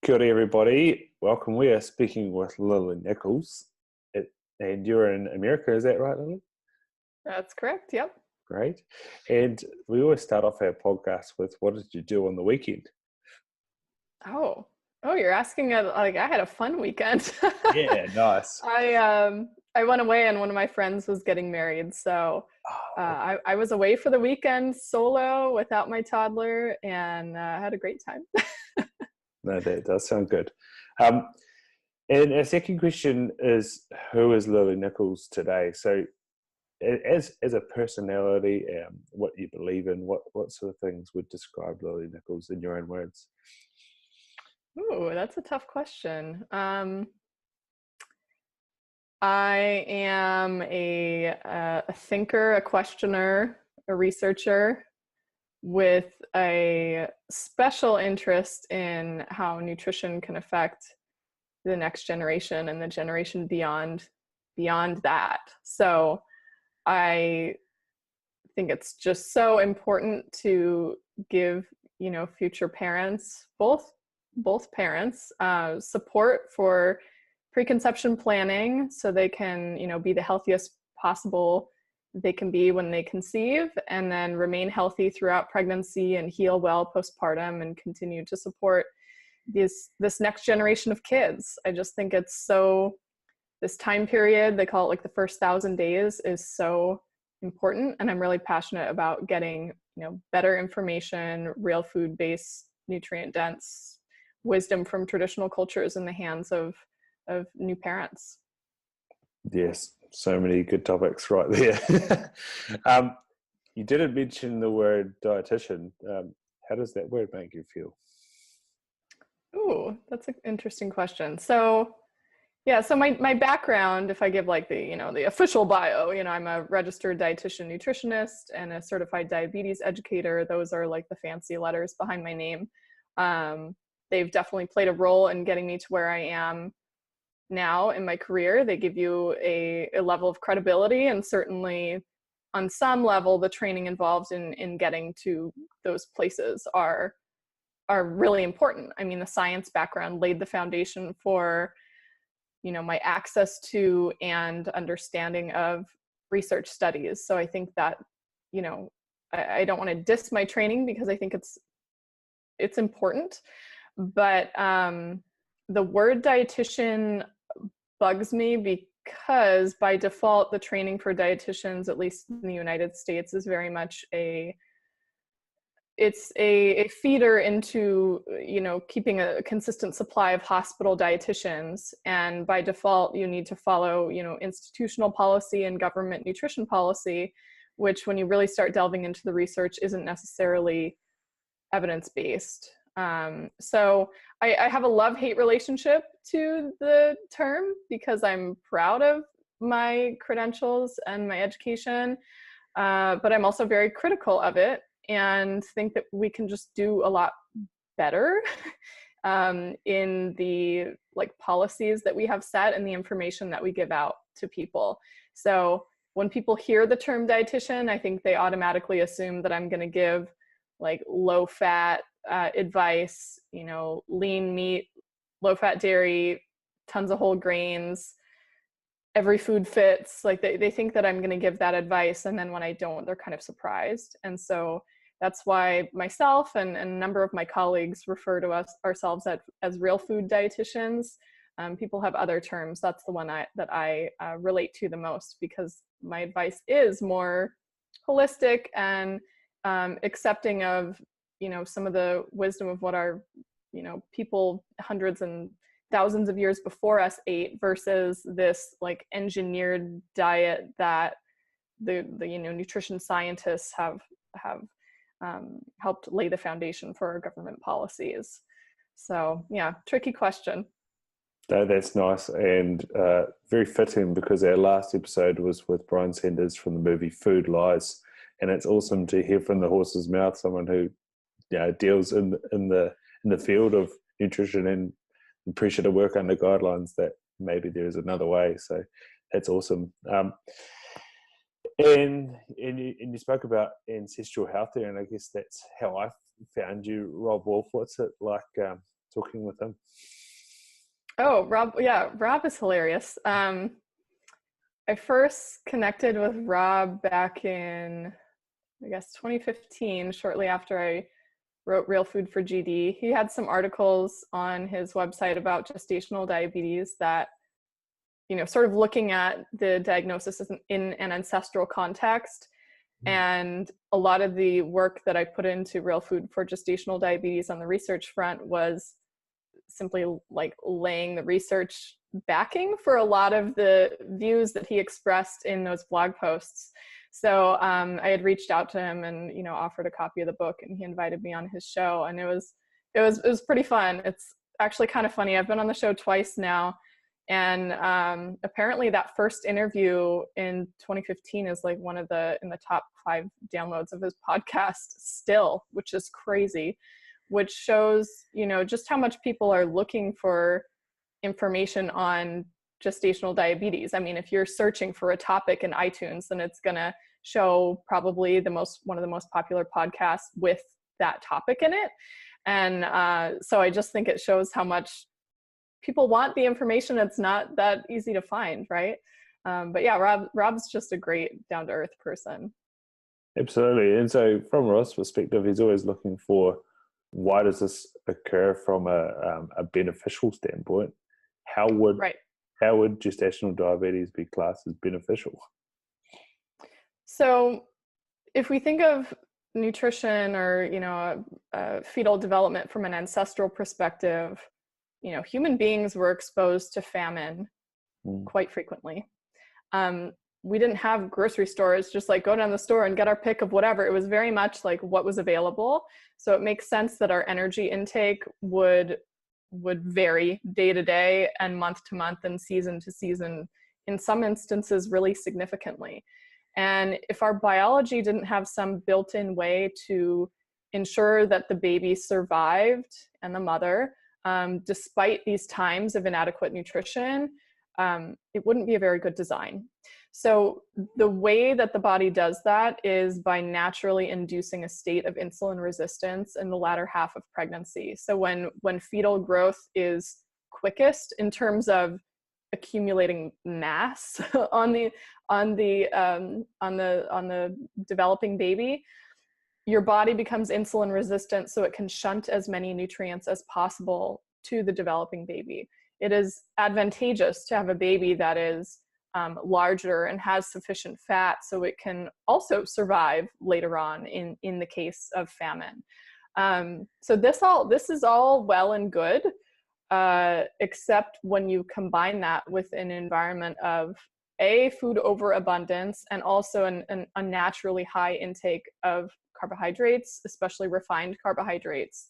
Kia ora everybody, welcome. We are speaking with Lily Nichols, and you're in America, is that right, Lily? That's correct, yep. Great. And we always start off our podcast with, what did you do on the weekend? Oh, you're asking, like, I had a fun weekend. Yeah, nice. I went away and one of my friends was getting married, so I was away for the weekend solo without my toddler and had a great time. No, that does sound good. And our second question is, who is Lily Nichols today? So as a personality, what you believe in, what sort of things would describe Lily Nichols in your own words? Ooh, that's a tough question. I am a thinker, a questioner, a researcher with a special interest in how nutrition can affect the next generation and the generation beyond that. So I think it's just so important to give, future parents, both parents, support for preconception planning so they can, be the healthiest possible they can be when they conceive, and then remain healthy throughout pregnancy and heal well postpartum and continue to support this next generation of kids. I just think it's this time period, they call it like the first 1,000 days, is so important. And I'm really passionate about getting, better information, real food-based, nutrient-dense wisdom from traditional cultures in the hands of new parents. Yes, so many good topics right there. You didn't mention the word dietitian. How does that word make you feel? Ooh, that's an interesting question. So my background, if I give like the official bio, I'm a registered dietitian nutritionist and a certified diabetes educator. Those are like the fancy letters behind my name. They've definitely played a role in getting me to where I am now in my career. They give you a level of credibility, and certainly on some level the training involved in getting to those places are really important. I mean, the science background laid the foundation for my access to and understanding of research studies. So I think that I don't want to diss my training because I think it's important, but the word dietitian bugs me because by default, the training for dietitians, at least in the United States, is very much it's a feeder into, keeping a consistent supply of hospital dietitians. And by default, you need to follow, institutional policy and government nutrition policy, which when you really start delving into the research isn't necessarily evidence-based. So I have a love-hate relationship to the term because I'm proud of my credentials and my education, but I'm also very critical of it and think that we can just do a lot better in the policies that we have set and the information that we give out to people. So when people hear the term dietitian, I think they automatically assume that I'm going to give low-fat advice, lean meat, low-fat dairy, tons of whole grains, every food fits. They think that I'm going to give that advice, and then when I don't, they're kind of surprised. And so that's why myself and a number of my colleagues refer to ourselves as real food dietitians. People have other terms. That's the one that I relate to the most, because my advice is more holistic and accepting of some of the wisdom of what our people hundreds and thousands of years before us ate, versus this engineered diet that the nutrition scientists have helped lay the foundation for our government policies. So yeah, tricky question. That's nice, and very fitting, because our last episode was with Brian Sanders from the movie Food Lies, and it's awesome to hear from the horse's mouth someone who deals in the field of nutrition and the pressure to work under guidelines that maybe there is another way. So that's awesome. And you spoke about ancestral health there, and I guess that's how I found you, Rob Wolf. What's it like talking with him? Oh, Rob. Yeah, Rob is hilarious. I first connected with Rob back in, I guess, 2015, shortly after I wrote Real Food for GD. He had some articles on his website about gestational diabetes that, sort of looking at the diagnosis in an ancestral context. And a lot of the work that I put into Real Food for Gestational Diabetes on the research front was simply like laying the research backing for a lot of the views that he expressed in those blog posts. So I had reached out to him and offered a copy of the book, and he invited me on his show, and it was pretty fun. It's actually kind of funny. I've been on the show twice now, and apparently that first interview in 2015 is like one of in the top 5 downloads of his podcast still, which is crazy, which shows just how much people are looking for information on gestational diabetes. I mean, if you're searching for a topic in iTunes, then it's going to show probably one of the most popular podcasts with that topic in it. And so I just think it shows how much people want the information. It's not that easy to find, right? But yeah, Rob's just a great down-to-earth person. Absolutely. And so from Ross' perspective, he's always looking for, why does this occur from a beneficial standpoint? How would gestational diabetes be classed as beneficial? So if we think of nutrition or fetal development from an ancestral perspective, human beings were exposed to famine quite frequently. We didn't have grocery stores, just like go down the store and get our pick of whatever. It was very much like what was available. So it makes sense that our energy intake would vary day to day and month to month and season to season, in some instances really significantly. And if our biology didn't have some built-in way to ensure that the baby survived and the mother, despite these times of inadequate nutrition, it wouldn't be a very good design. So the way that the body does that is by naturally inducing a state of insulin resistance in the latter half of pregnancy. So when fetal growth is quickest in terms of accumulating mass on the developing baby, your body becomes insulin resistant, so it can shunt as many nutrients as possible to the developing baby. It is advantageous to have a baby that is larger and has sufficient fat, so it can also survive later on in the case of famine. So this is all well and good, except when you combine that with an environment of food overabundance and also an unnaturally high intake of carbohydrates, especially refined carbohydrates.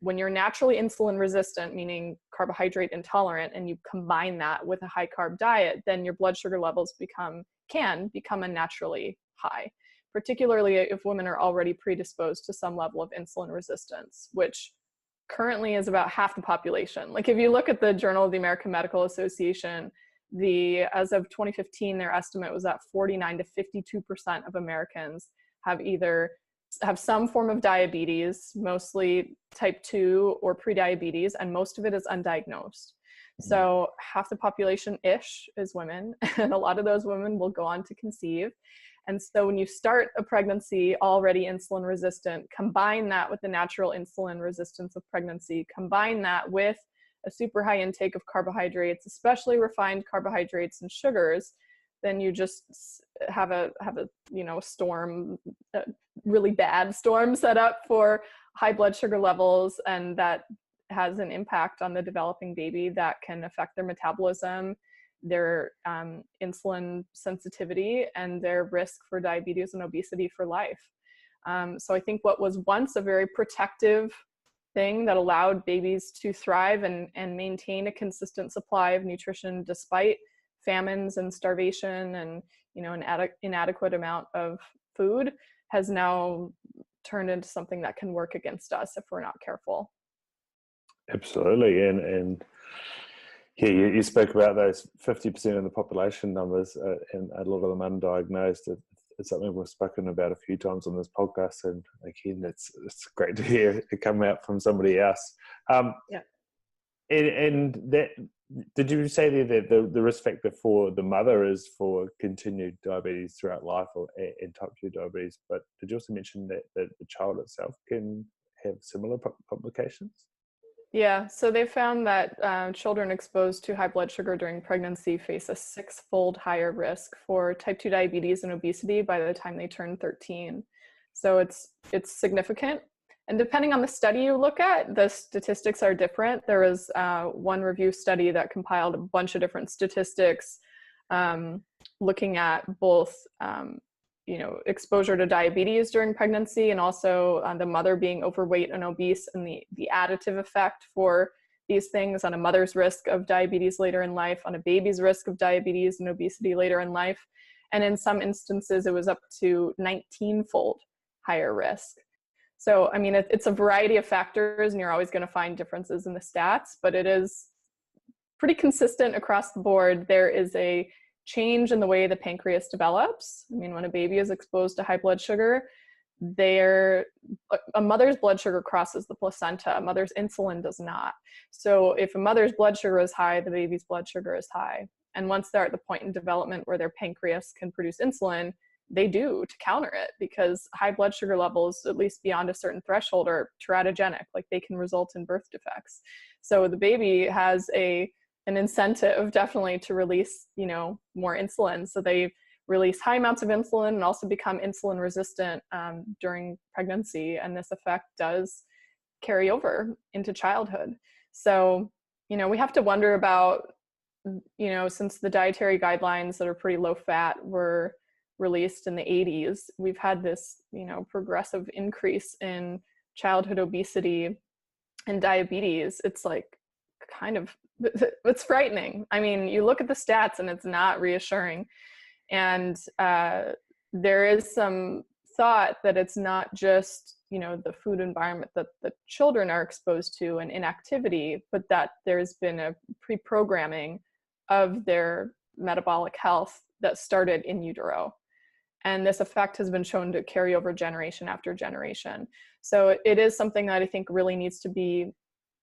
When you're naturally insulin resistant, meaning carbohydrate intolerant, and you combine that with a high carb diet, then your blood sugar levels can become unnaturally high, particularly if women are already predisposed to some level of insulin resistance, which currently is about half the population. Like if you look at the Journal of the American Medical Association, as of 2015, their estimate was that 49 to 52% of Americans have some form of diabetes, mostly type 2 or prediabetes, and most of it is undiagnosed. So half the population-ish is women, and a lot of those women will go on to conceive. And so when you start a pregnancy already insulin resistant, combine that with the natural insulin resistance of pregnancy, combine that with a super high intake of carbohydrates, especially refined carbohydrates and sugars, then you just have a storm, a really bad storm set up for high blood sugar levels, and that has an impact on the developing baby that can affect their metabolism, their insulin sensitivity, and their risk for diabetes and obesity for life. So I think what was once a very protective thing that allowed babies to thrive and maintain a consistent supply of nutrition despite famines and starvation and an inadequate amount of food has now turned into something that can work against us if we're not careful. Absolutely. And yeah, you spoke about those 50% of the population numbers, and a lot of them undiagnosed. it's something we've spoken about a few times on this podcast, and again, it's great to hear it come out from somebody else. Yeah. And that, did you say there that the risk factor for the mother is for continued diabetes throughout life, and type 2 diabetes? But did you also mention that the child itself can have similar complications? Yeah, so they found that children exposed to high blood sugar during pregnancy face a 6-fold higher risk for type 2 diabetes and obesity by the time they turn 13. So it's significant. And depending on the study you look at, the statistics are different. There was one review study that compiled a bunch of different statistics looking at both exposure to diabetes during pregnancy, and also the mother being overweight and obese, and the additive effect for these things on a mother's risk of diabetes later in life, on a baby's risk of diabetes and obesity later in life. And in some instances, it was up to 19-fold higher risk. So, I mean, it's a variety of factors, and you're always going to find differences in the stats, but it is pretty consistent across the board. There is a change in the way the pancreas develops. I mean, when a baby is exposed to high blood sugar, a mother's blood sugar crosses the placenta. A mother's insulin does not. So if a mother's blood sugar is high, the baby's blood sugar is high. And once they're at the point in development where their pancreas can produce insulin, they do, to counter it, because high blood sugar levels, at least beyond a certain threshold, are teratogenic. Like, they can result in birth defects. So the baby has an incentive definitely to release, more insulin. So they release high amounts of insulin and also become insulin resistant during pregnancy. And this effect does carry over into childhood. So, we have to wonder about, since the dietary guidelines that are pretty low fat were released in the 80s, we've had this, progressive increase in childhood obesity and diabetes. It's like it's frightening. I mean, you look at the stats and it's not reassuring. And there is some thought that it's not just, the food environment that the children are exposed to and inactivity, but that there's been a pre-programming of their metabolic health that started in utero. And this effect has been shown to carry over generation after generation. So it is something that I think really needs to be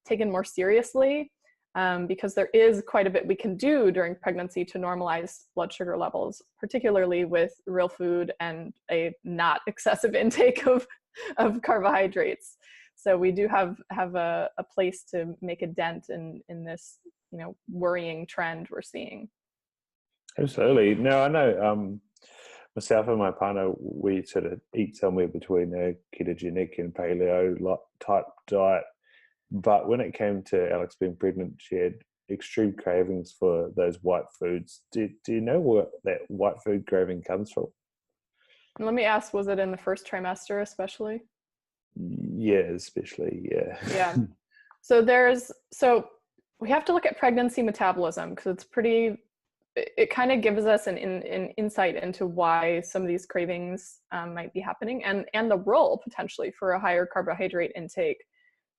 taken more seriously, because there is quite a bit we can do during pregnancy to normalize blood sugar levels, particularly with real food and a not excessive intake of carbohydrates. So we do have a place to make a dent in this, worrying trend we're seeing. Absolutely. No, I know myself and my partner, we sort of eat somewhere between a ketogenic and paleo type diet. But when it came to Alex being pregnant, she had extreme cravings for those white foods. Do you know where that white food craving comes from? Let me ask, was it in the first trimester especially? Yeah, especially, yeah. Yeah. So so we have to look at pregnancy metabolism, because it kind of gives us an insight into why some of these cravings might be happening, and the role potentially for a higher carbohydrate intake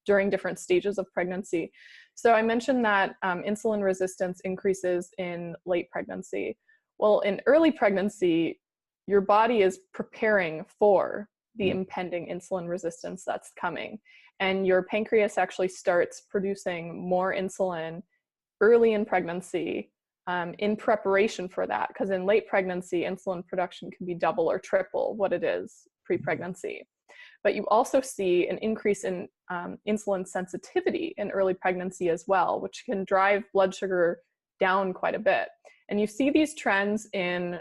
during different stages of pregnancy. So I mentioned that insulin resistance increases in late pregnancy. Well, in early pregnancy, your body is preparing for the impending insulin resistance that's coming. And your pancreas actually starts producing more insulin early in pregnancy in preparation for that. Because in late pregnancy, insulin production can be double or triple what it is pre-pregnancy. But you also see an increase in insulin sensitivity in early pregnancy as well, which can drive blood sugar down quite a bit. And you see these trends in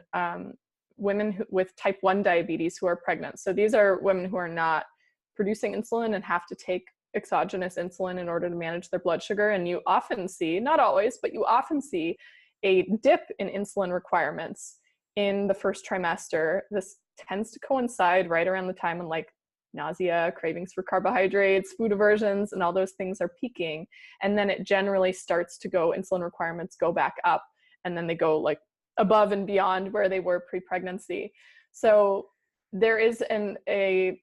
women with type 1 diabetes who are pregnant. So these are women who are not producing insulin and have to take exogenous insulin in order to manage their blood sugar. And you often see, not always, but you often see a dip in insulin requirements in the first trimester. This tends to coincide right around the time when nausea, cravings for carbohydrates, food aversions, and all those things are peaking. And then it generally starts to insulin requirements go back up, and then they go above and beyond where they were pre-pregnancy. So there is a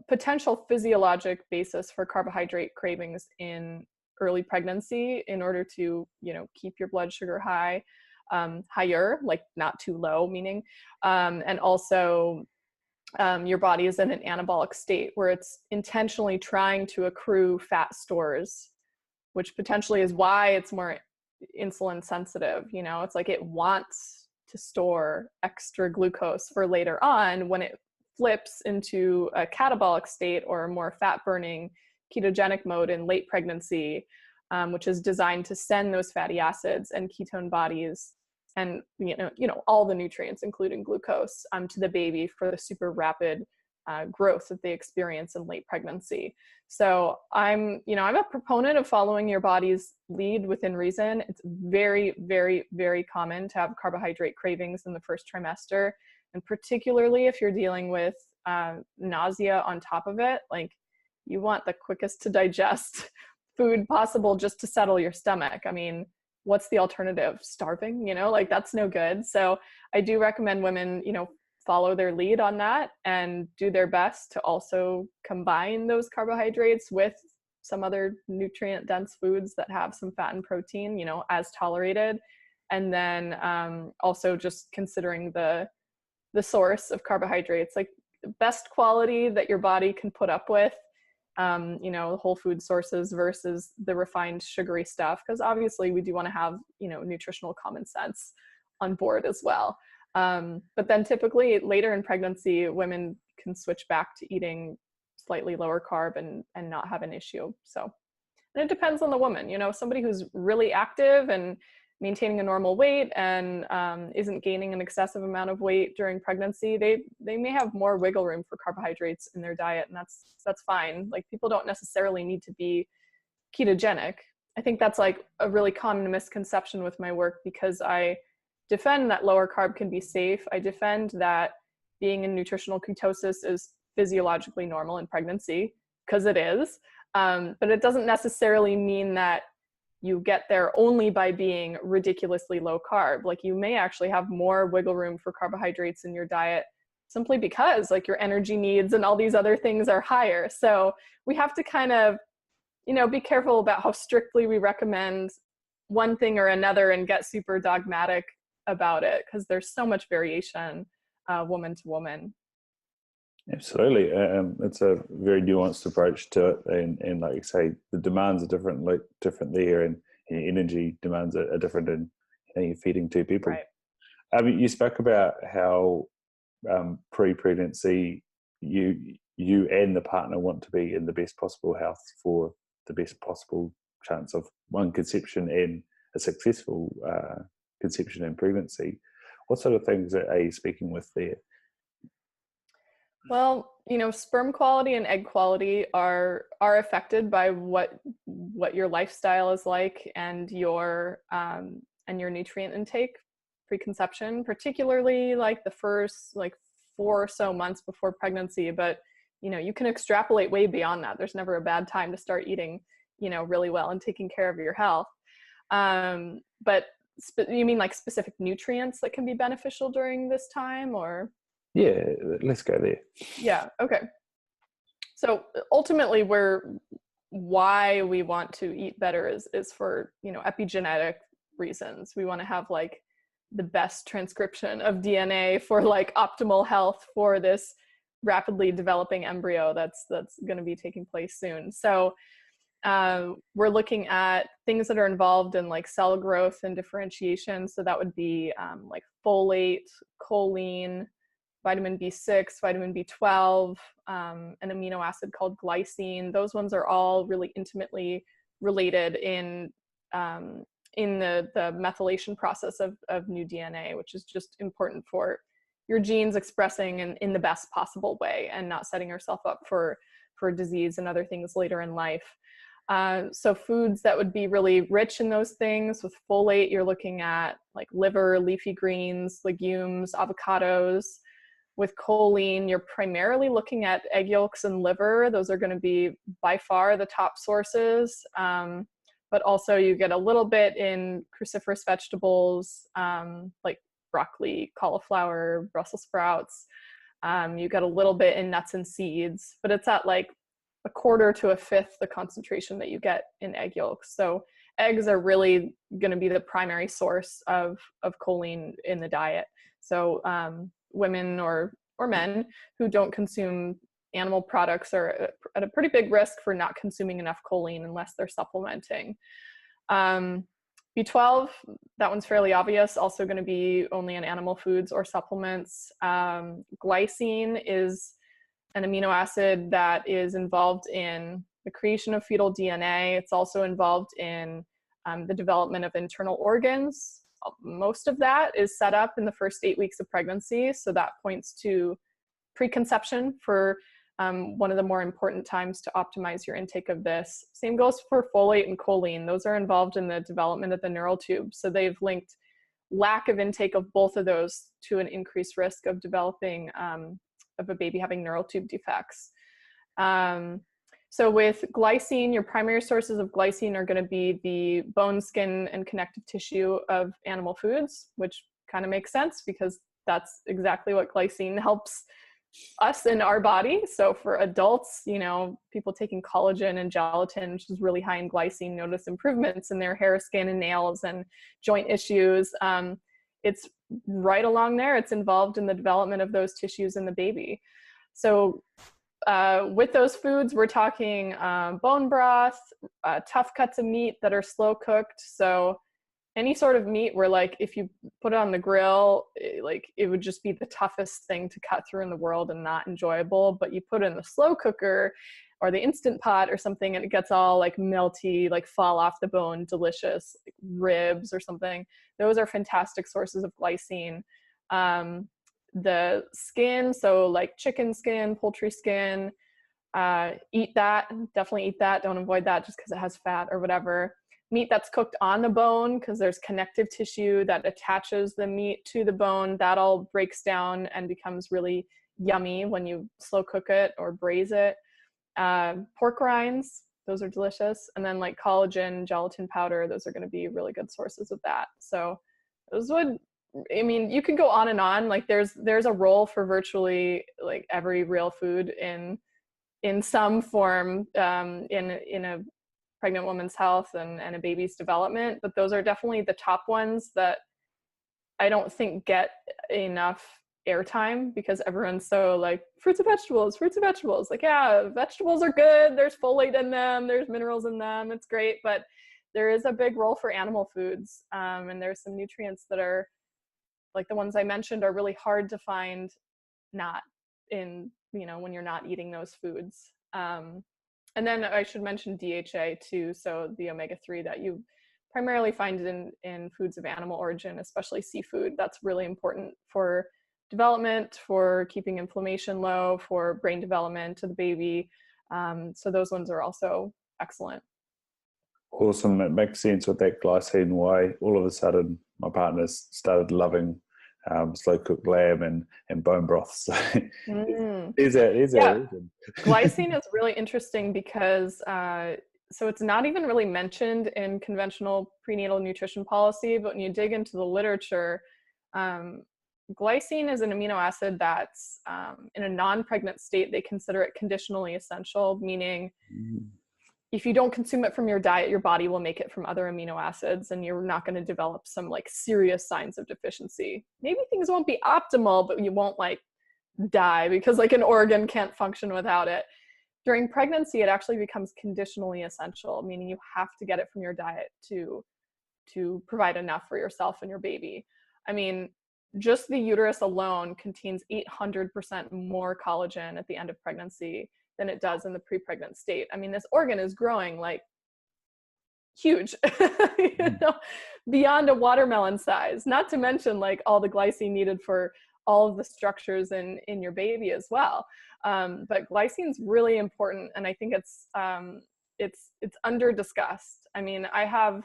potential physiologic basis for carbohydrate cravings in early pregnancy in order to, keep your blood sugar high. higher, like not too low, meaning, and also your body is in an anabolic state where it's intentionally trying to accrue fat stores, which potentially is why it's more insulin sensitive. You know, it's like it wants to store extra glucose for later on when it flips into a catabolic state or a more fat burning ketogenic mode in late pregnancy, which is designed to send those fatty acids and ketone bodies and all the nutrients, including glucose, to the baby for the super rapid growth that they experience in late pregnancy. So I'm a proponent of following your body's lead within reason. It's very, very, very common to have carbohydrate cravings in the first trimester, and particularly if you're dealing with nausea on top of it. Like, you want the quickest to digest food possible just to settle your stomach. I mean, what's the alternative? Starving, like that's no good. So I do recommend women, follow their lead on that and do their best to also combine those carbohydrates with some other nutrient dense foods that have some fat and protein, as tolerated. And then also just considering the source of carbohydrates, like best quality that your body can put up with, whole food sources versus the refined sugary stuff. Because obviously we do want to have, nutritional common sense on board as well. But then typically later in pregnancy, women can switch back to eating slightly lower carb and not have an issue. So, and it depends on the woman, somebody who's really active and maintaining a normal weight and isn't gaining an excessive amount of weight during pregnancy, they may have more wiggle room for carbohydrates in their diet, and that's fine. Like, people don't necessarily need to be ketogenic. I think that's like a really common misconception with my work, because I defend that lower carb can be safe. I defend that being in nutritional ketosis is physiologically normal in pregnancy, because it is. But it doesn't necessarily mean that you get there only by being ridiculously low carb. Like, you may actually have more wiggle room for carbohydrates in your diet simply because like your energy needs and all these other things are higher. So we have to kind of, be careful about how strictly we recommend one thing or another and get super dogmatic about it, because there's so much variation woman to woman. Absolutely. It's a very nuanced approach to it, and like you say, the demands are different there, and your energy demands are different, and you're feeding two people. Right. You spoke about how pre-pregnancy you and the partner want to be in the best possible health for the best possible chance of one, conception, and a successful conception and pregnancy. What sort of things are you speaking with there? Well, sperm quality and egg quality are affected by what your lifestyle is like and your nutrient intake preconception, particularly like the first 4 or so months before pregnancy. But you can extrapolate way beyond that. There's never a bad time to start eating really well and taking care of your health. But you mean like specific nutrients that can be beneficial during this time, or? Yeah, let's go there. Yeah, okay. So ultimately, why we want to eat better is for, epigenetic reasons. We want to have like the best transcription of DNA for like optimal health for this rapidly developing embryo that's going to be taking place soon. So we're looking at things that are involved in like cell growth and differentiation. So that would be like folate, choline, vitamin B6, vitamin B12, an amino acid called glycine. Those ones are all really intimately related in the methylation process of new DNA, which is just important for your genes expressing in the best possible way and not setting yourself up for disease and other things later in life. So foods that would be really rich in those things. With folate, you're looking at like liver, leafy greens, legumes, avocados. With choline, you're primarily looking at egg yolks and liver. Those are going to be by far the top sources. But also you get a little bit in cruciferous vegetables, like broccoli, cauliflower, Brussels sprouts. You get a little bit in nuts and seeds, but it's at like a quarter to a fifth the concentration that you get in egg yolks. So eggs are really going to be the primary source of choline in the diet. So women or men who don't consume animal products are at a pretty big risk for not consuming enough choline unless they're supplementing. B12, that one's fairly obvious, also going to be only in animal foods or supplements. Glycine is an amino acid that is involved in the creation of fetal DNA. It's also involved in the development of internal organs. Most of that is set up in the first 8 weeks of pregnancy, so that points to preconception for one of the more important times to optimize your intake of this. Same goes for folate and choline. Those are involved in the development of the neural tube. So they've linked lack of intake of both of those to an increased risk of developing, of a baby having neural tube defects. So with glycine, your primary sources of glycine are going to be the bone, skin, and connective tissue of animal foods, which kind of makes sense because that's exactly what glycine helps us in our body. So for adults, you know, people taking collagen and gelatin, which is really high in glycine, notice improvements in their hair, skin, and nails and joint issues. It's right along there. It's involved in the development of those tissues in the baby. So with those foods, we're talking bone broth, tough cuts of meat that are slow cooked. So any sort of meat where, like, if you put it on the grill, it would just be the toughest thing to cut through in the world and not enjoyable. But you put it in the slow cooker or the Instant Pot or something, and it gets all like melty, like fall off the bone, delicious, like ribs or something. Those are fantastic sources of glycine. The skin, so like chicken skin, poultry skin, eat that, definitely eat that. Don't avoid that just because it has fat or whatever. Meat that's cooked on the bone, because there's connective tissue that attaches the meat to the bone, that all breaks down and becomes really yummy when you slow cook it or braise it. Pork rinds, those are delicious. And then like collagen, gelatin powder, those are going to be really good sources of that. So those would, I mean, you can go on and on. Like there's a role for virtually like every real food in some form in a pregnant woman's health and a baby's development, but those are definitely the top ones that I don't think get enough airtime because everyone's so like fruits and vegetables. Like, yeah, vegetables are good. There's folate in them. There's minerals in them. It's great, but there is a big role for animal foods, and there's some nutrients that are like the ones I mentioned are really hard to find not in, you know, when you're not eating those foods. And then I should mention DHA too. So the omega-3 that you primarily find in foods of animal origin, especially seafood. That's really important for development, for keeping inflammation low, for brain development to the baby. So those ones are also excellent. Awesome. It makes sense with that glycine why all of a sudden my partner's started loving slow cooked lamb and bone broth. So is that Glycine is really interesting because so it's not even really mentioned in conventional prenatal nutrition policy, but when you dig into the literature, glycine is an amino acid that's in a non-pregnant state, they consider it conditionally essential, meaning if you don't consume it from your diet, your body will make it from other amino acids and you're not going to develop some like serious signs of deficiency. Maybe things won't be optimal, but you won't like die because like an organ can't function without it. During pregnancy, it actually becomes conditionally essential, meaning you have to get it from your diet to provide enough for yourself and your baby. I mean, just the uterus alone contains 800% more collagen at the end of pregnancy than it does in the pre-pregnant state. I mean, this organ is growing like huge, you know, beyond a watermelon size, not to mention like all the glycine needed for all of the structures in your baby as well. But glycine is really important. And I think it's under discussed. I mean, I have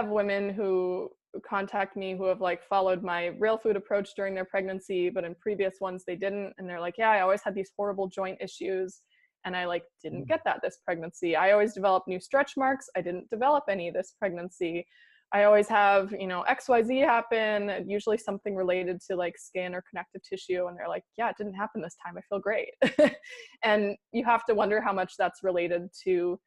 women who contact me who have like followed my real food approach during their pregnancy, but in previous ones they didn't. And they're like, yeah, I always had these horrible joint issues and I like didn't get that this pregnancy. I always developed new stretch marks. I didn't develop any this pregnancy. I always have, XYZ happen, usually something related to like skin or connective tissue. And they're like, yeah, it didn't happen this time. I feel great. And you have to wonder how much that's related to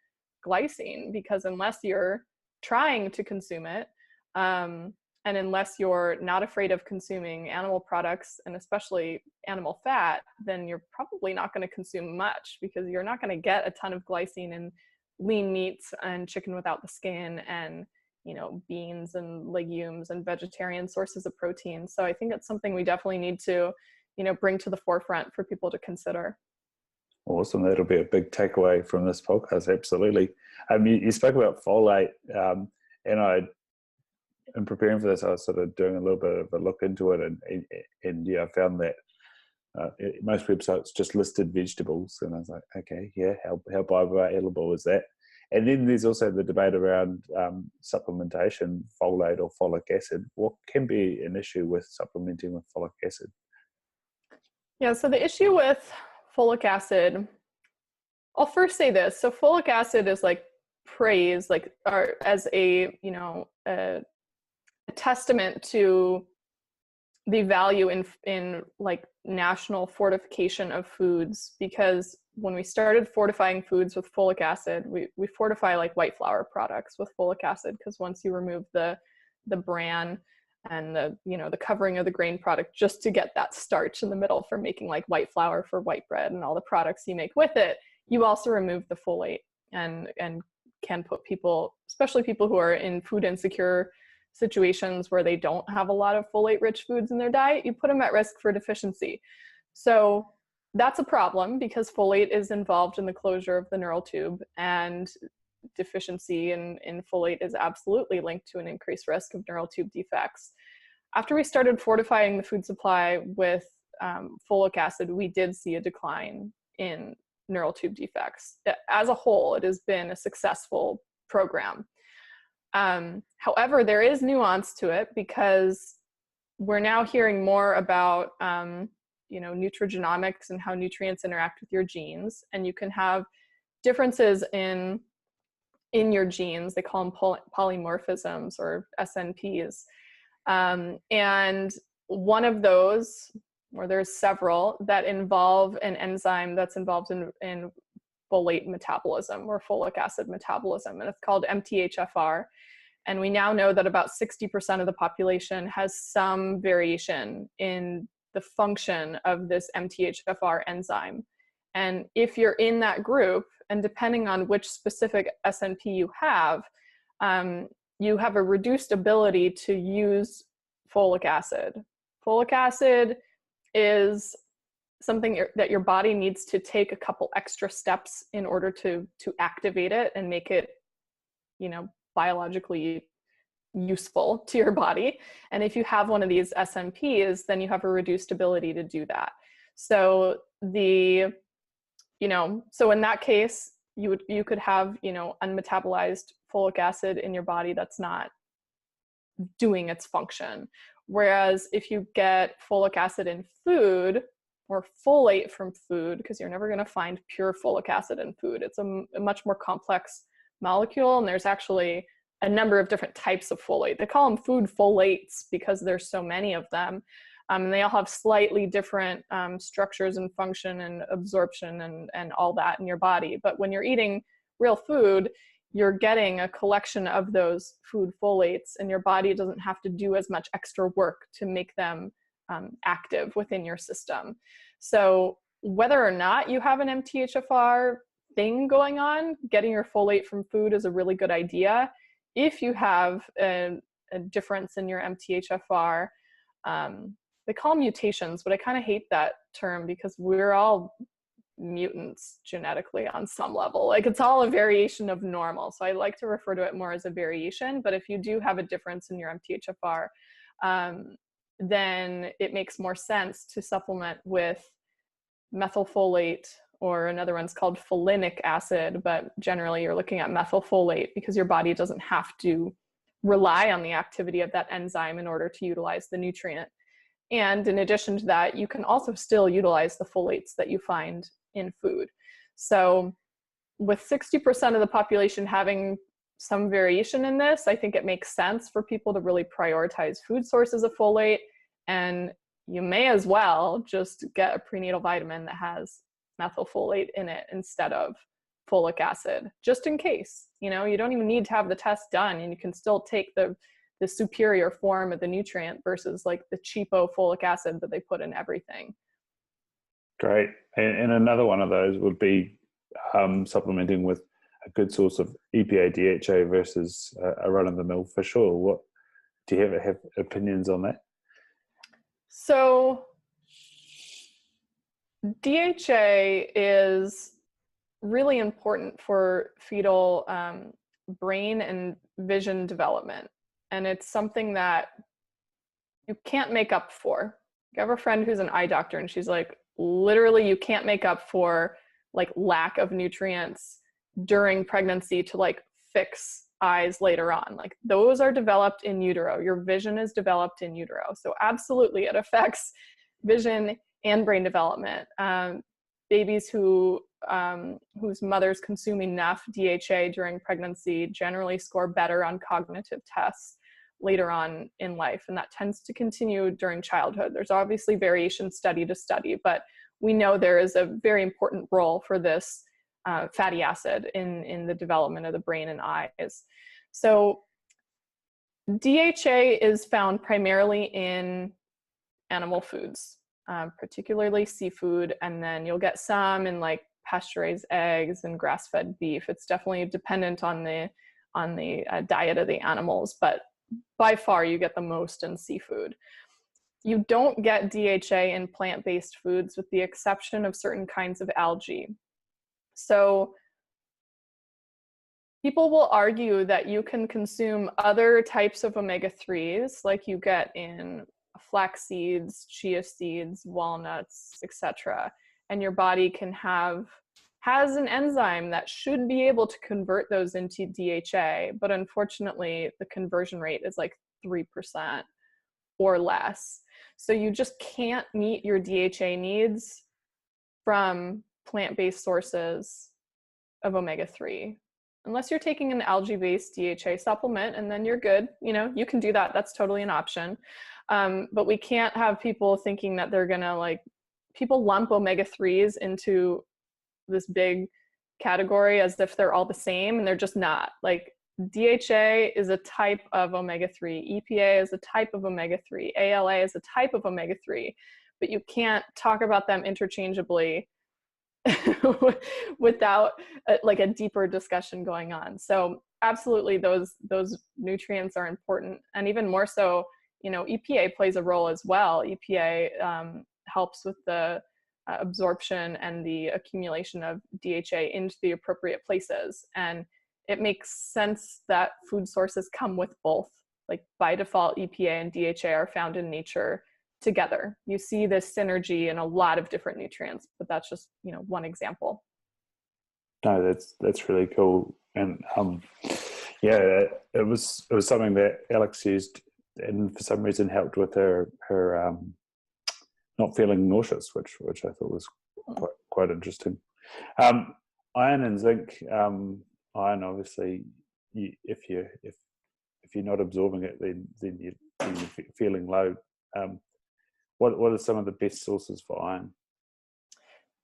glycine, because unless you're trying to consume it, and unless you're not afraid of consuming animal products, and especially animal fat, then you're probably not going to consume much, because you're not going to get a ton of glycine in lean meats and chicken without the skin, and beans and legumes and vegetarian sources of protein. So I think it's something we definitely need to, bring to the forefront for people to consider. Awesome. That'll be a big takeaway from this podcast. Absolutely. You spoke about folate, and in preparing for this, I was sort of doing a little bit of a look into it, and I found that most websites just listed vegetables, and I was like, okay, yeah, how bioavailable is that? And then there's also the debate around supplementation, folate or folic acid. What can be an issue with supplementing with folic acid? Yeah, so the issue with folic acid, I'll first say this. So folic acid is like praised, as a testament to the value in like national fortification of foods, because when we started fortifying foods with folic acid, we fortify like white flour products with folic acid, because once you remove the bran and the covering of the grain product, just to get that starch in the middle for making like white flour for white bread and all the products you make with it, you also remove the folate, and can put people, especially people who are in food insecure situations where they don't have a lot of folate rich foods in their diet, you put them at risk for deficiency. So that's a problem, because folate is involved in the closure of the neural tube, and deficiency in folate is absolutely linked to an increased risk of neural tube defects. After we started fortifying the food supply with folic acid, we did see a decline in neural tube defects. As a whole, it has been a successful program. However, there is nuance to it, because we're now hearing more about nutrigenomics and how nutrients interact with your genes, and you can have differences in your genes. They call them polymorphisms, or SNPs, and one of those, or there's several, that involve an enzyme that's involved in folate metabolism, or folic acid metabolism, and it's called MTHFR. And we now know that about 60% of the population has some variation in the function of this MTHFR enzyme. And if you're in that group, and depending on which specific SNP you have a reduced ability to use folic acid. Folic acid is something that your body needs to take a couple extra steps in order to activate it and make it, biologically useful to your body. And if you have one of these SNPs, then you have a reduced ability to do that. So so in that case, you could have, unmetabolized folic acid in your body that's not doing its function. Whereas if you get folic acid in food, or folate from food, because you're never going to find pure folic acid in food. It's a much more complex molecule, and there's actually a number of different types of folate. They call them food folates because there's so many of them. And they all have slightly different structures and function and absorption and all that in your body. But when you're eating real food, you're getting a collection of those food folates, and your body doesn't have to do as much extra work to make them active within your system. So whether or not you have an MTHFR thing going on, getting your folate from food is a really good idea. If you have a difference in your MTHFR, they call them mutations, but I kind of hate that term, because we're all mutants genetically on some level. Like, it's all a variation of normal. So I like to refer to it more as a variation. But if you do have a difference in your MTHFR, then it makes more sense to supplement with methylfolate, or another one's called folinic acid, but generally you're looking at methylfolate, because your body doesn't have to rely on the activity of that enzyme in order to utilize the nutrient. And in addition to that, you can also still utilize the folates that you find in food. So with 60% of the population having some variation in this. I think it makes sense for people to really prioritize food sources of folate, and you may as well just get a prenatal vitamin that has methylfolate in it instead of folic acid, just in case. You know, you don't even need to have the test done, and you can still take the superior form of the nutrient versus like the cheapo folic acid that they put in everything. Great. And another one of those would be supplementing with a good source of EPA DHA versus a run-of-the-mill fish oil. What do you have opinions on that? So DHA is really important for fetal brain and vision development. And it's something that you can't make up for. I have a friend who's an eye doctor, and she's like, literally, you can't make up for like lack of nutrients during pregnancy to like fix eyes later on. Like those are developed in utero. Your vision is developed in utero. So absolutely, it affects vision and brain development. Babies whose mothers consume enough DHA during pregnancy generally score better on cognitive tests later on in life, and that tends to continue during childhood. There's obviously variation study to study, but we know there is a very important role for this fatty acid in the development of the brain and eyes. So DHA is found primarily in animal foods, particularly seafood, and then you'll get some in like pasture-raised eggs and grass-fed beef. It's definitely dependent on the diet of the animals, but by far you get the most in seafood. You don't get DHA in plant-based foods with the exception of certain kinds of algae. So people will argue that you can consume other types of omega-3s like you get in flax seeds, chia seeds, walnuts, etc. And your body has an enzyme that should be able to convert those into DHA, but unfortunately the conversion rate is like 3% or less. So you just can't meet your DHA needs from plant-based sources of omega-3 unless you're taking an algae-based DHA supplement, and then you're good. You know, you can do that. That's totally an option. But we can't have people thinking that they're gonna like, people lump omega-3s into this big category as if they're all the same, and they're just not. Like DHA is a type of omega-3, EPA is a type of omega-3, ALA is a type of omega-3, but you can't talk about them interchangeably without like a deeper discussion going on. So absolutely those nutrients are important, and even more so, you know, EPA plays a role as well. EPA helps with the absorption and the accumulation of DHA into the appropriate places. And it makes sense that food sources come with both. Like by default, EPA and DHA are found in nature together. You see this synergy in a lot of different nutrients, but that's just, you know, one example. No, that's really cool. And yeah, it was something that Alex used, and for some reason helped with her not feeling nauseous, which I thought was quite interesting. Iron and zinc. Iron, obviously, if you're not absorbing it, then you're feeling low. What are some of the best sources for iron?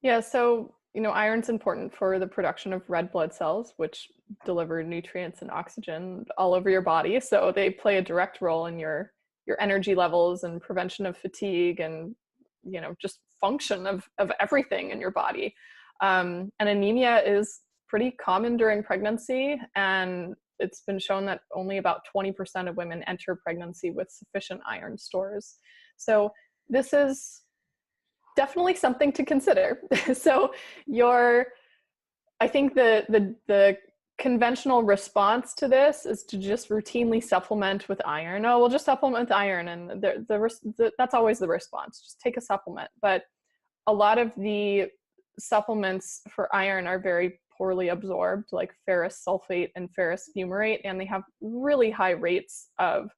Yeah, so you know, iron's important for the production of red blood cells, which deliver nutrients and oxygen all over your body. So they play a direct role in your energy levels and prevention of fatigue and, you know, just function of everything in your body. And anemia is pretty common during pregnancy, and it's been shown that only about 20% of women enter pregnancy with sufficient iron stores. So this is definitely something to consider. So I think the conventional response to this is to just routinely supplement with iron. Oh, we'll just supplement with iron, and that's always the response. Just take a supplement. But a lot of the supplements for iron are very poorly absorbed, like ferrous sulfate and ferrous fumarate, and they have really high rates of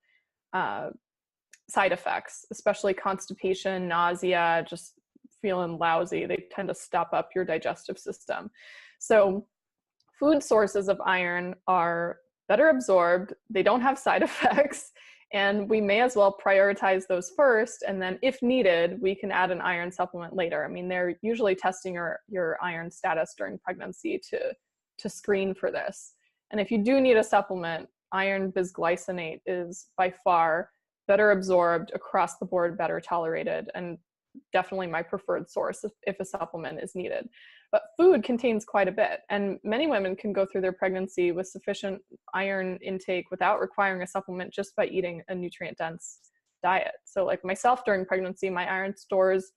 side effects, especially constipation, nausea, just feeling lousy. They tend to stop up your digestive system. So food sources of iron are better absorbed, they don't have side effects, and we may as well prioritize those first, and then if needed, we can add an iron supplement later. I mean, they're usually testing your iron status during pregnancy to screen for this. And if you do need a supplement, iron bisglycinate is by far better absorbed, across the board, better tolerated, and definitely my preferred source if a supplement is needed. But food contains quite a bit, and many women can go through their pregnancy with sufficient iron intake without requiring a supplement just by eating a nutrient-dense diet. So like myself during pregnancy, my iron stores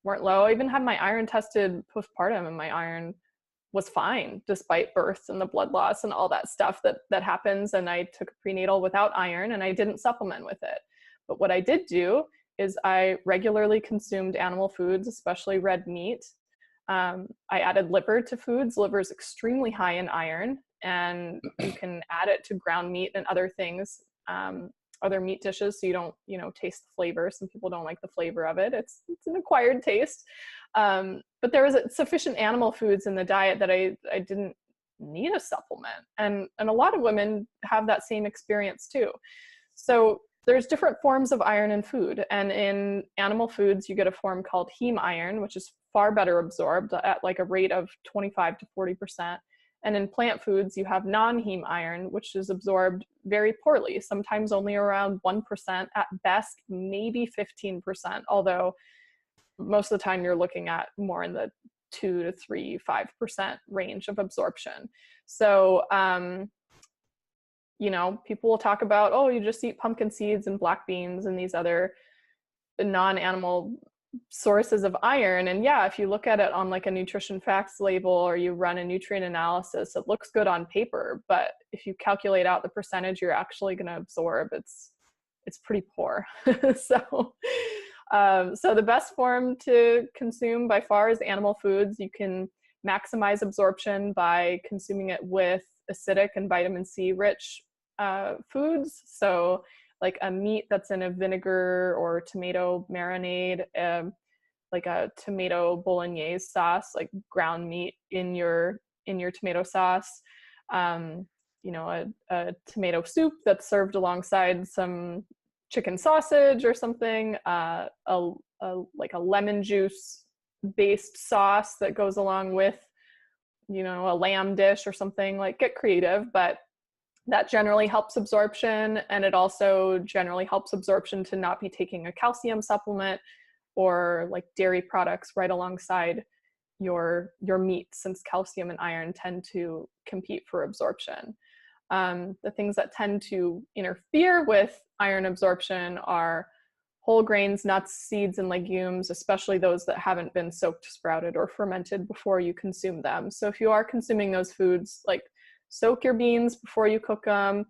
weren't low. I even had my iron tested postpartum, and my iron was fine despite birth and the blood loss and all that stuff that happens. And I took a prenatal without iron, and I didn't supplement with it. But what I did do is I regularly consumed animal foods, especially red meat. I added liver to foods. Liver is extremely high in iron, and you can add it to ground meat and other things, other meat dishes, so you don't, taste the flavor. Some people don't like the flavor of it. It's an acquired taste. But there was sufficient animal foods in the diet that I didn't need a supplement. And a lot of women have that same experience too. So there's different forms of iron in food, and in animal foods, you get a form called heme iron, which is far better absorbed at like a rate of 25 to 40%. And in plant foods, you have non-heme iron, which is absorbed very poorly, sometimes only around 1%, at best, maybe 15%, although most of the time you're looking at more in the 2 to 3, 5% range of absorption. So, people will talk about, oh, you just eat pumpkin seeds and black beans and these other non-animal sources of iron. And yeah, if you look at it on like a nutrition facts label or you run a nutrient analysis, it looks good on paper. But if you calculate out the percentage you're actually going to absorb, it's pretty poor. So the best form to consume by far is animal foods. You can maximize absorption by consuming it with acidic and vitamin C rich foods. So like a meat that's in a vinegar or tomato marinade, like a tomato bolognese sauce, like ground meat in your tomato sauce, a tomato soup that's served alongside some chicken sausage or something, like a lemon juice based sauce that goes along with, a lamb dish or something. Like, get creative, but that generally helps absorption. And it also generally helps absorption to not be taking a calcium supplement or like dairy products right alongside your meat, since calcium and iron tend to compete for absorption. The things that tend to interfere with iron absorption are whole grains, nuts, seeds, and legumes, especially those that haven't been soaked, sprouted, or fermented before you consume them. So if you are consuming those foods, like soak your beans before you cook them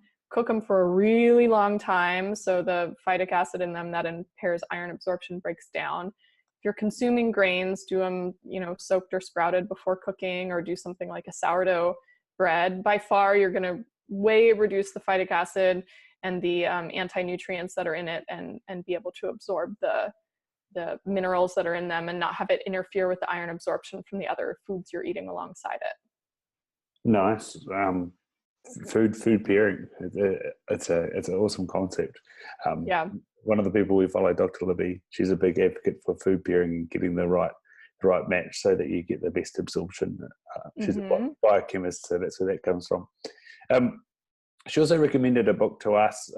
for a really long time, so the phytic acid in them that impairs iron absorption breaks down. If you're consuming grains, do them, soaked or sprouted before cooking, or do something like a sourdough bread. By far, you're going to way reduce the phytic acid and the anti-nutrients that are in it, and be able to absorb the minerals that are in them and not have it interfere with the iron absorption from the other foods you're eating alongside it. Nice. Food pairing. It's an awesome concept. Yeah. One of the people we follow, Dr. Libby, she's a big advocate for food pairing and getting the right match so that you get the best absorption. She's a biochemist, so that's where that comes from. She also recommended a book to us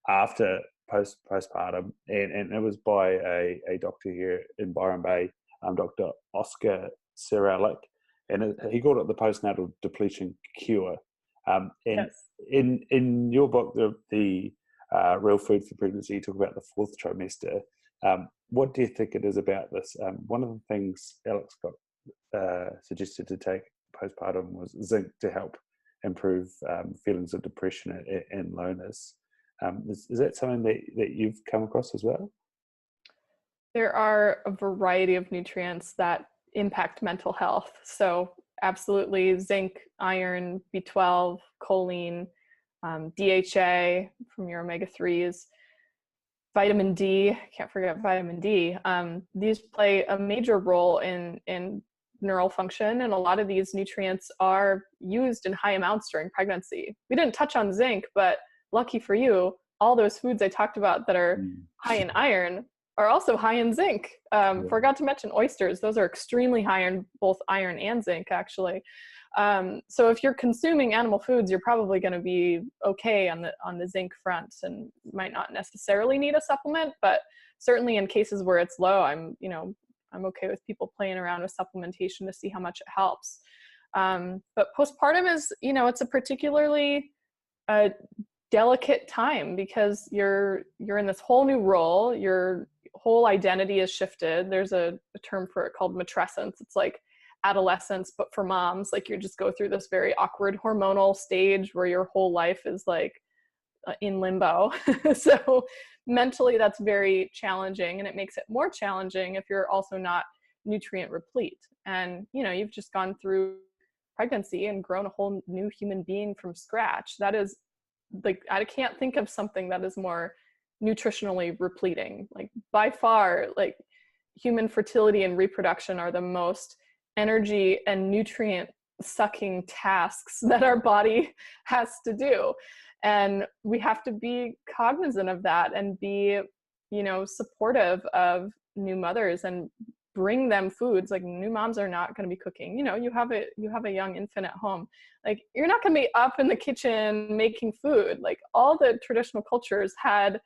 after postpartum, and it was by a doctor here in Byron Bay, Dr. Oscar Seralik, and he called it the postnatal depletion cure. And yes. in your book, the Real Food for Pregnancy, you talk about the fourth trimester. What do you think it is about this? One of the things Alex got suggested to take postpartum was zinc to help improve feelings of depression and loneliness. Is that something that you've come across as well? There are a variety of nutrients that impact mental health. So absolutely zinc, iron, B12, choline, DHA from your omega-3s, vitamin D, can't forget vitamin D. These play a major role in neural function, and a lot of these nutrients are used in high amounts during pregnancy. We didn't touch on zinc, but lucky for you, all those foods I talked about that are high in iron are also high in zinc. Forgot to mention oysters. Those are extremely high in both iron and zinc, actually. So if you're consuming animal foods, you're probably going to be okay on the zinc front, and might not necessarily need a supplement, but certainly in cases where it's low, I'm okay with people playing around with supplementation to see how much it helps. But postpartum is, it's a particularly delicate time, because you're in this whole new role. Your whole identity is shifted. There's a term for it called matrescence. It's like adolescence, but for moms. Like, you just go through this very awkward hormonal stage where your whole life is like in limbo. So mentally that's very challenging, and it makes it more challenging if you're also not nutrient replete. And you've just gone through pregnancy and grown a whole new human being from scratch. That is, like, I can't think of something that is more nutritionally repleting. Like, by far, like, human fertility and reproduction are the most energy and nutrient sucking tasks that our body has to do. And we have to be cognizant of that and be, supportive of new mothers and bring them foods. Like, new moms are not going to be cooking. You have a young infant at home. Like, you're not going to be up in the kitchen making food. Like, all the traditional cultures had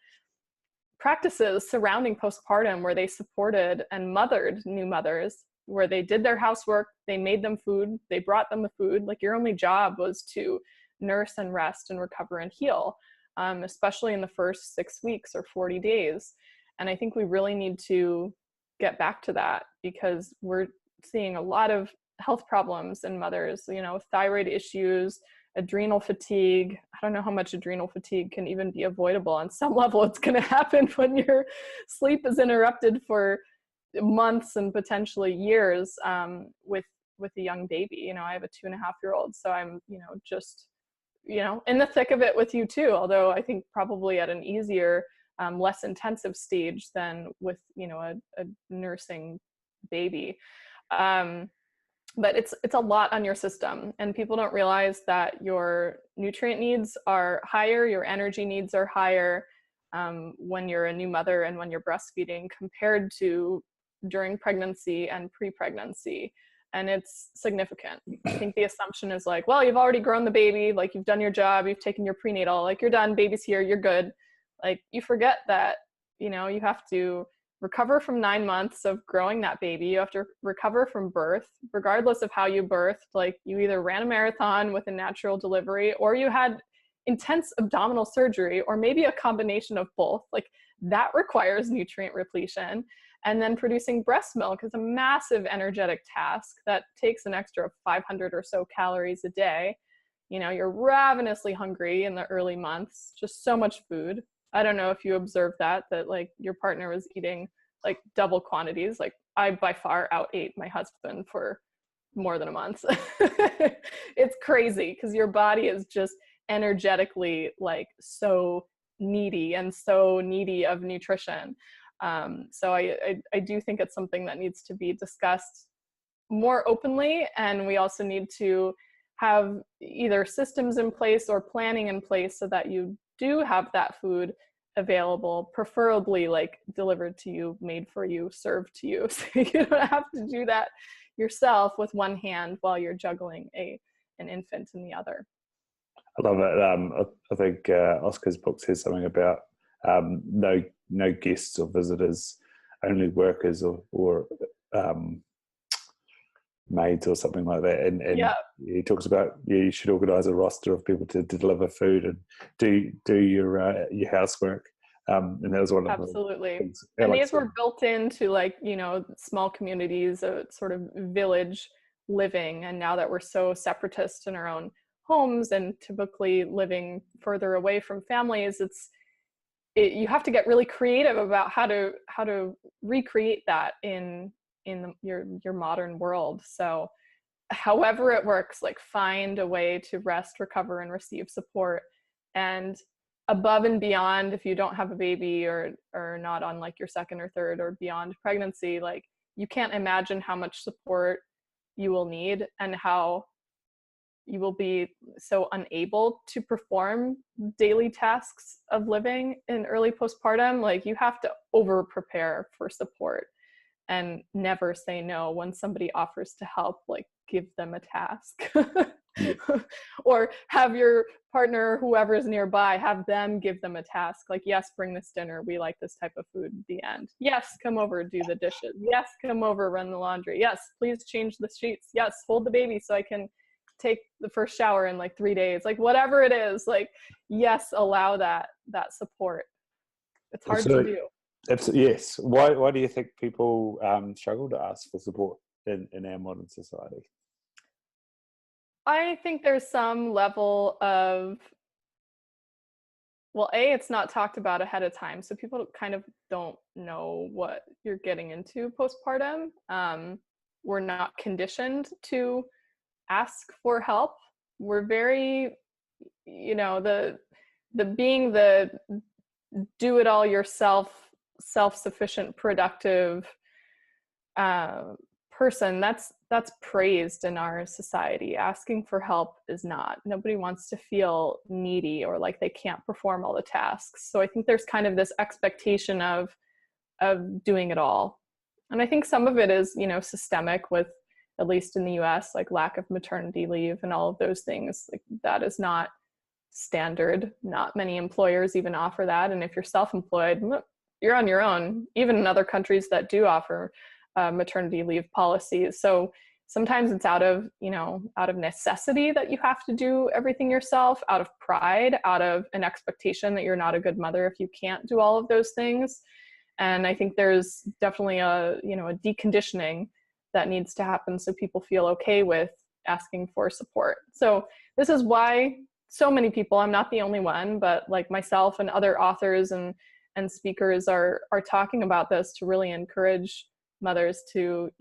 practices surrounding postpartum where they supported and mothered new mothers, where they did their housework, they made them food, they brought them the food. Like, your only job was to nurse and rest and recover and heal, especially in the first 6 weeks or 40 days. And I think we really need to get back to that, because we're seeing a lot of health problems in mothers, thyroid issues, adrenal fatigue. I don't know how much adrenal fatigue can even be avoidable. On some level, it's going to happen when your sleep is interrupted for months and potentially years, with a young baby. I have a 2.5-year-old, so I'm, just, in the thick of it with you too, although I think probably at an easier, less intensive stage than with, a nursing baby. But it's a lot on your system, and people don't realize that your nutrient needs are higher, your energy needs are higher, when you're a new mother and when you're breastfeeding, compared to during pregnancy and pre-pregnancy. And it's significant. I think the assumption is like, well, you've already grown the baby, like, you've done your job, you've taken your prenatal, like, you're done, baby's here, you're good. Like, you forget that, you have to recover from 9 months of growing that baby. You have to recover from birth, regardless of how you birthed. Like, you either ran a marathon with a natural delivery, or you had intense abdominal surgery, or maybe a combination of both. Like, that requires nutrient repletion. And then producing breast milk is a massive energetic task that takes an extra 500 or so calories a day. You're ravenously hungry in the early months, just so much food. I don't know if you observed that like your partner was eating like double quantities. Like, I by far outate my husband for more than a month. It's crazy, because your body is just energetically like so needy and so needy of nutrition. So I do think it's something that needs to be discussed more openly, and we also need to have either systems in place or planning in place so that you do have that food available, preferably like delivered to you, made for you, served to you, so you don't have to do that yourself with one hand while you're juggling an infant in the other. I love it. I think Oscar's book says something about no guests or visitors, only workers or maids or something like that. And yeah. He talks about you should organise a roster of people to deliver food and do your housework. And that was one of absolutely. The things. And these were built into small communities, a sort of village living. And now that we're so separatist in our own homes and typically living further away from families, you have to get really creative about how to recreate that in your modern world. So however it works, like, find a way to rest, recover, and receive support. And above and beyond, if you don't have a baby or not on like your second or third or beyond pregnancy, like, you can't imagine how much support you will need and how you will be so unable to perform daily tasks of living in early postpartum. Like, you have to over prepare for support and never say no when somebody offers to help. Like, give them a task. Or have your partner, whoever's nearby, have them give them a task. Like, yes, bring this dinner, we like this type of food at the end. Yes, come over, do the dishes. Yes, come over, run the laundry. Yes, please change the sheets. Yes, hold the baby so I can take the first shower in like 3 days. Like, whatever it is, like, yes, allow that support. It's hard to do. Yes. Why do you think people struggle to ask for support in our modern society? I think there's some level of, well, it's not talked about ahead of time. So people kind of don't know what you're getting into postpartum. We're not conditioned to ask for help. We're very, the being the do it all yourself, self-sufficient, productive person, that's praised in our society. Asking for help is not. Nobody wants to feel needy or like they can't perform all the tasks. So I think there's kind of this expectation of doing it all. And I think some of it is, systemic, with, at least in the US, like lack of maternity leave and all of those things. Like, that is not standard. Not many employers even offer that. And if you're self-employed, you're on your own, even in other countries that do offer maternity leave policies. So sometimes it's out of necessity that you have to do everything yourself, out of pride, out of an expectation that you're not a good mother if you can't do all of those things. And I think there's definitely a deconditioning that needs to happen so people feel okay with asking for support. So this is why so many people, I'm not the only one, but like myself and other authors and speakers are talking about this, to really encourage mothers to,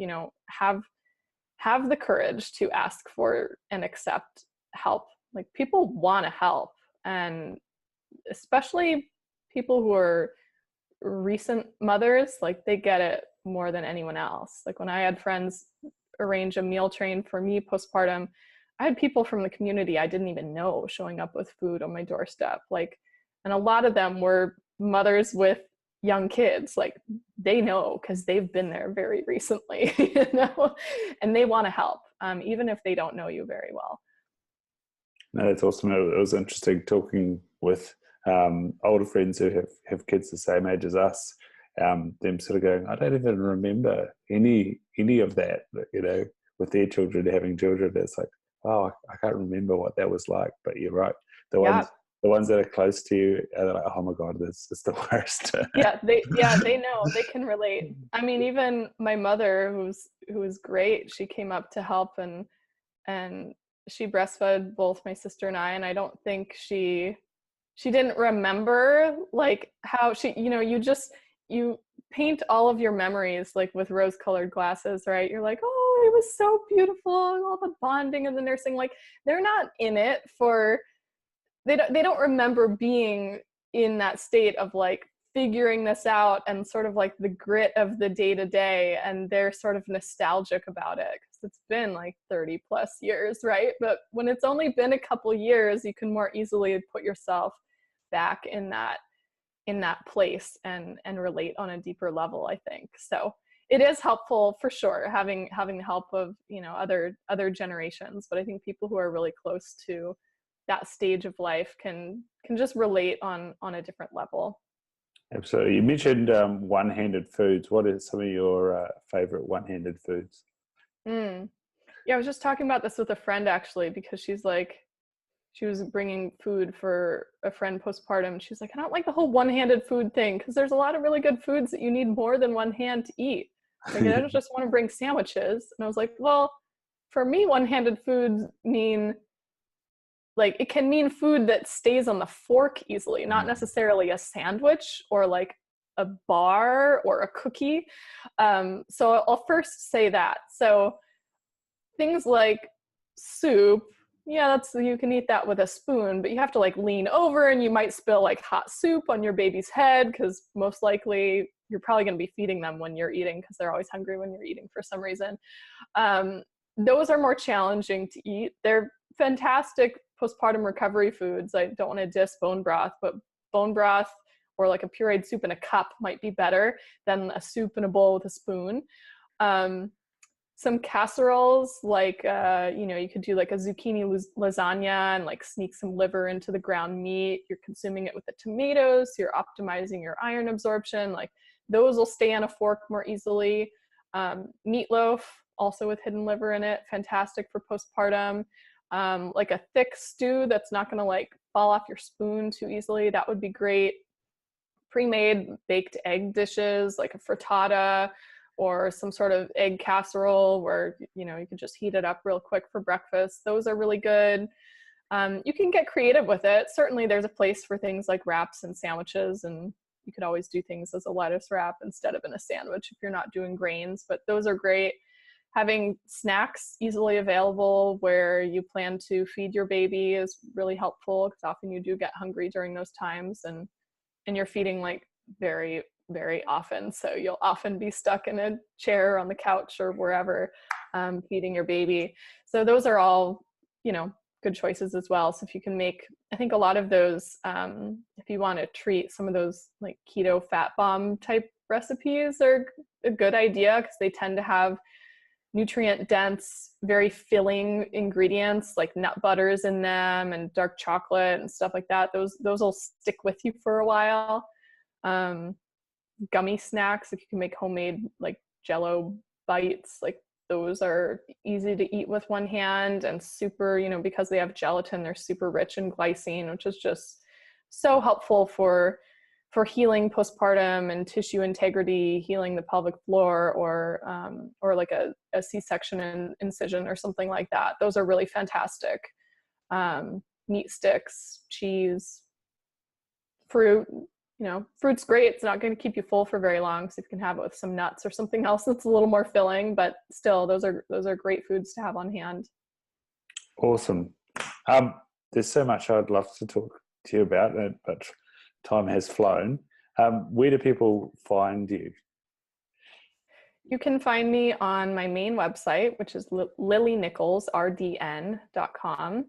have the courage to ask for and accept help. Like, people want to help, and especially people who are recent mothers, like, they get it more than anyone else. Like, when I had friends arrange a meal train for me postpartum, I had people from the community I didn't even know showing up with food on my doorstep. Like, and a lot of them were mothers with young kids. Like, they know because they've been there very recently, and they want to help, even if they don't know you very well. No, that's awesome. It was interesting talking with older friends who have kids the same age as us, them sort of going, I don't even remember any of that, with their children having children. It's like, oh, I can't remember what that was like. But you're right. The ones that are close to you are like, oh my God, this is the worst. They know, they can relate. I mean, even my mother, who was great, she came up to help and she breastfed both my sister and I. And I don't think she didn't remember like how she, you paint all of your memories like with rose-colored glasses, right? You're like, oh, it was so beautiful, all the bonding and the nursing. Like, they're not in it for, they don't remember being in that state of like figuring this out and sort of like the grit of the day-to-day, and they're sort of nostalgic about it because it's been like 30 plus years, right? But when it's only been a couple years, you can more easily put yourself back in that place and relate on a deeper level, I think. So it is helpful for sure, having the help of other generations, but I think people who are really close to that stage of life can just relate on a different level. Absolutely. You mentioned one-handed foods. What are some of your favorite one-handed foods? Yeah, I was just talking about this with a friend actually, because she was bringing food for a friend postpartum. She's like, I don't like the whole one-handed food thing because there's a lot of really good foods that you need more than one hand to eat. Like, I don't just want to bring sandwiches. And I was like, well, for me, one-handed foods mean, like, it can mean food that stays on the fork easily, not necessarily a sandwich or like a bar or a cookie. So I'll first say that. So things like soup, yeah, you can eat that with a spoon, but you have to like lean over and you might spill like hot soup on your baby's head because most likely you're probably going to be feeding them when you're eating because they're always hungry when you're eating for some reason. those are more challenging to eat. They're fantastic postpartum recovery foods. I don't want to diss bone broth, but bone broth or like a pureed soup in a cup might be better than a soup in a bowl with a spoon. Some casseroles, like, you could do like a zucchini lasagna and like sneak some liver into the ground meat. You're consuming it with the tomatoes. You're optimizing your iron absorption. Like those will stay on a fork more easily. Meatloaf, also with hidden liver in it, fantastic for postpartum. Like a thick stew that's not going to like fall off your spoon too easily. That would be great. Pre-made baked egg dishes like a frittata or some sort of egg casserole where, you could just heat it up real quick for breakfast. Those are really good. You can get creative with it. Certainly there's a place for things like wraps and sandwiches, and you could always do things as a lettuce wrap instead of in a sandwich if you're not doing grains, but those are great. Having snacks easily available where you plan to feed your baby is really helpful, because often you do get hungry during those times, and you're feeding like very, very often. So you'll often be stuck in a chair on the couch or wherever, feeding your baby. So those are all, good choices as well. So if you can make, I think a lot of those, if you want to treat some of those like keto fat bomb type recipes are a good idea, because they tend to have nutrient dense, very filling ingredients like nut butters in them and dark chocolate and stuff like that. Those will stick with you for a while. Gummy snacks, if you can make homemade like Jello bites, like those are easy to eat with one hand and super, because they have gelatin, they're super rich in glycine, which is just so helpful for healing postpartum and tissue integrity, healing the pelvic floor, or like a C-section incision or something like that. Those are really fantastic. Meat sticks, cheese, fruit. Fruit's great. It's not going to keep you full for very long, so you can have it with some nuts or something else that's a little more filling, but still, those are great foods to have on hand. Awesome. There's so much I'd love to talk to you about, but time has flown. Where do people find you? You can find me on my main website, which is lilynicholsrdn.com.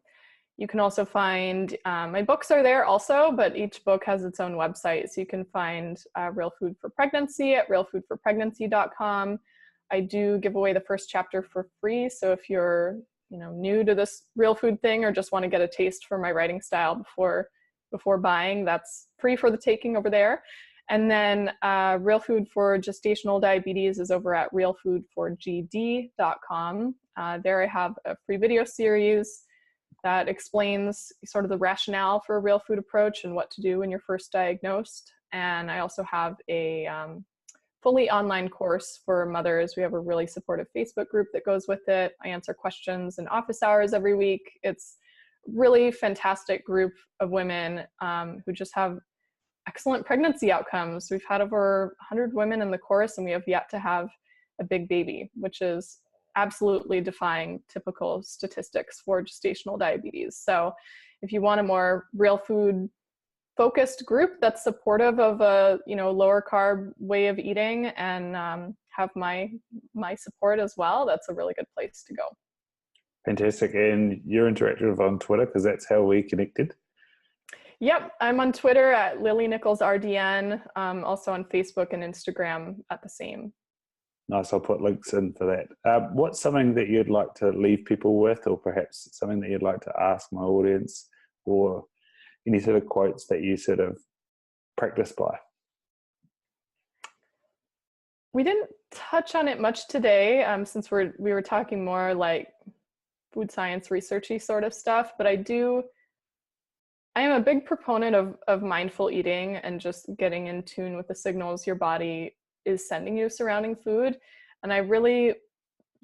You can also find, my books are there also, but each book has its own website. So you can find Real Food for Pregnancy at realfoodforpregnancy.com. I do give away the first chapter for free. So if you're new to this real food thing, or just want to get a taste for my writing style before buying, that's free for the taking over there. And then Real Food for Gestational Diabetes is over at realfoodforgd.com. There I have a free video series that explains sort of the rationale for a real food approach and what to do when you're first diagnosed. And I also have a fully online course for mothers. We have a really supportive Facebook group that goes with it. I answer questions in office hours every week. It's really fantastic group of women who just have excellent pregnancy outcomes. We've had over 100 women in the course, and we have yet to have a big baby, which is absolutely defying typical statistics for gestational diabetes. So if you want a more real food focused group that's supportive of a lower carb way of eating and have my support as well, that's a really good place to go. Fantastic. And you're interactive on Twitter, because that's how we connected. Yep, I'm on Twitter at Lily Nichols RDN, also on Facebook and Instagram at the same. Nice, I'll put links in for that. What's something that you'd like to leave people with, or perhaps something that you'd like to ask my audience, or any sort of quotes that you sort of practice by? We didn't touch on it much today, since we were talking more like food science researchy sort of stuff, but I am a big proponent of mindful eating and just getting in tune with the signals your body is sending you surrounding food. And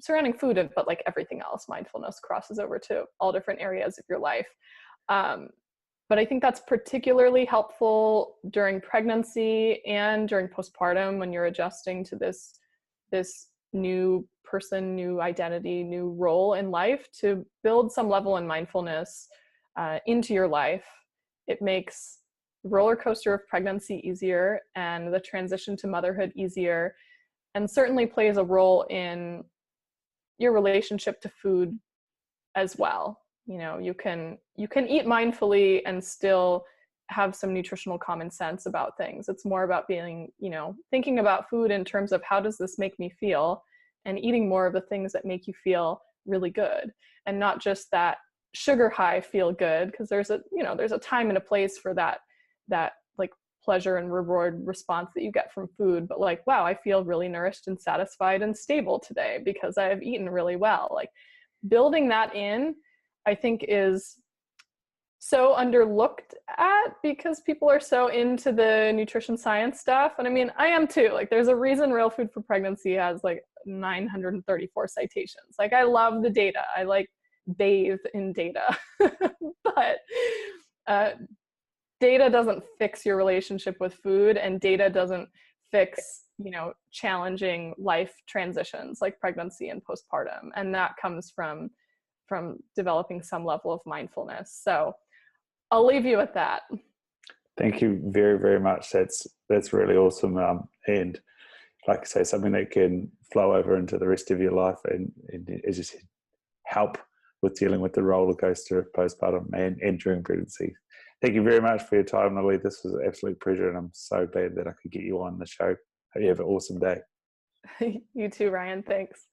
surrounding food, but like everything else, mindfulness crosses over to all different areas of your life. But I think that's particularly helpful during pregnancy and during postpartum, when you're adjusting to this new person, new identity, new role in life, to build some level of mindfulness into your life. It makes the roller coaster of pregnancy easier and the transition to motherhood easier, and certainly plays a role in your relationship to food as well. You know, you can eat mindfully and still have some nutritional common sense about things. It's more about being, you know, thinking about food in terms of how does this make me feel, and eating more of the things that make you feel really good, and not just that sugar high feel good, because there's a, you know, there's a time and a place for that like pleasure and reward response that you get from food. But like, wow, I feel really nourished and satisfied and stable today because I have eaten really well. Like building that in, I think, is so underlooked at because people are so into the nutrition science stuff. And I mean, I am too. Like there's a reason Real Food for Pregnancy has like 934 citations. Like I love the data. I like bathe in data. But data doesn't fix your relationship with food, and data doesn't fix, you know, challenging life transitions like pregnancy and postpartum. And that comes from developing some level of mindfulness. So I'll leave you with that. Thank you very, very much. That's really awesome. And like I say, something that can flow over into the rest of your life and as you said, help with dealing with the roller coaster of postpartum and during pregnancy. Thank you very much for your time, Lily. This was an absolute pleasure, and I'm so glad that I could get you on the show. Hope you have an awesome day. You too, Ryan. Thanks.